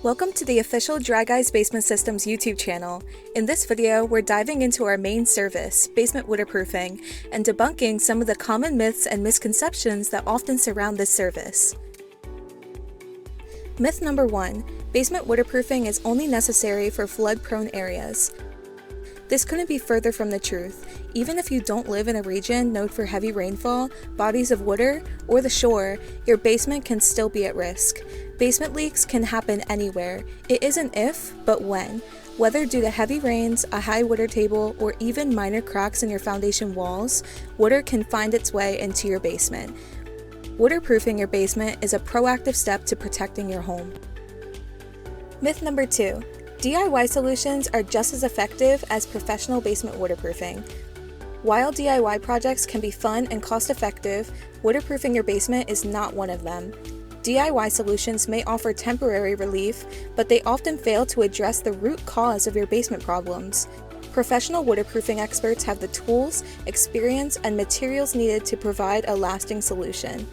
Welcome to the official Dry Guys Basement Systems YouTube channel. In this video, we're diving into our main service, basement waterproofing, and debunking some of the common myths and misconceptions that often surround this service. Myth number 1, basement waterproofing is only necessary for flood-prone areas. This couldn't be further from the truth. Even if you don't live in a region known for heavy rainfall, bodies of water, or the shore, your basement can still be at risk. Basement leaks can happen anywhere. It isn't if, but when. Whether due to heavy rains, a high water table, or even minor cracks in your foundation walls, water can find its way into your basement. Waterproofing your basement is a proactive step to protecting your home. Myth number 2. DIY solutions are just as effective as professional basement waterproofing. While DIY projects can be fun and cost-effective, waterproofing your basement is not one of them. DIY solutions may offer temporary relief, but they often fail to address the root cause of your basement problems. Professional waterproofing experts have the tools, experience, and materials needed to provide a lasting solution.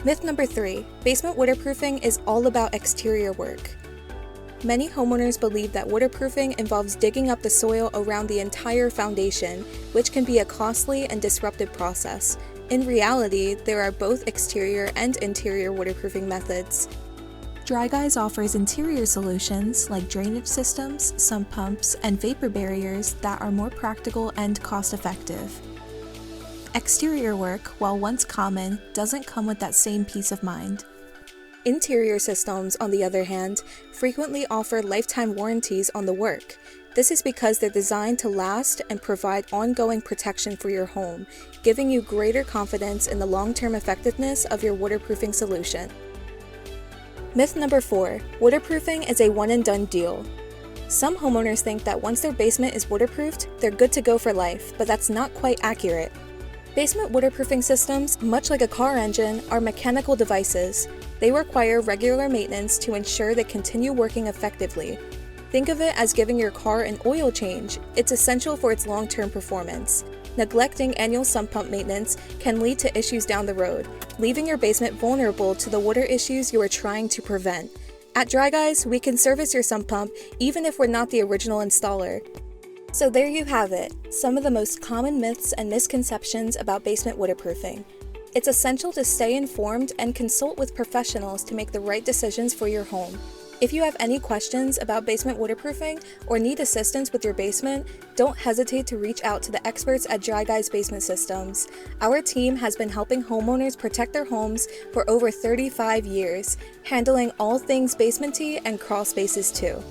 Myth number 3. Basement waterproofing is all about exterior work. Many homeowners believe that waterproofing involves digging up the soil around the entire foundation, which can be a costly and disruptive process. In reality, there are both exterior and interior waterproofing methods. Dry Guys offers interior solutions like drainage systems, sump pumps, and vapor barriers that are more practical and cost-effective. Exterior work, while once common, doesn't come with that same peace of mind. Interior systems, on the other hand, frequently offer lifetime warranties on the work. This is because they're designed to last and provide ongoing protection for your home, giving you greater confidence in the long-term effectiveness of your waterproofing solution. Myth number 4. Waterproofing is a one-and-done deal. Some homeowners think that once their basement is waterproofed, they're good to go for life, but that's not quite accurate. Basement waterproofing systems, much like a car engine, are mechanical devices. They require regular maintenance to ensure they continue working effectively. Think of it as giving your car an oil change. It's essential for its long-term performance. Neglecting annual sump pump maintenance can lead to issues down the road, leaving your basement vulnerable to the water issues you are trying to prevent. At Dry Guys, we can service your sump pump even if we're not the original installer. So there you have it, some of the most common myths and misconceptions about basement waterproofing. It's essential to stay informed and consult with professionals to make the right decisions for your home. If you have any questions about basement waterproofing or need assistance with your basement, don't hesitate to reach out to the experts at Dry Guys Basement Systems. Our team has been helping homeowners protect their homes for over 35 years, handling all things basementy and crawl spaces too.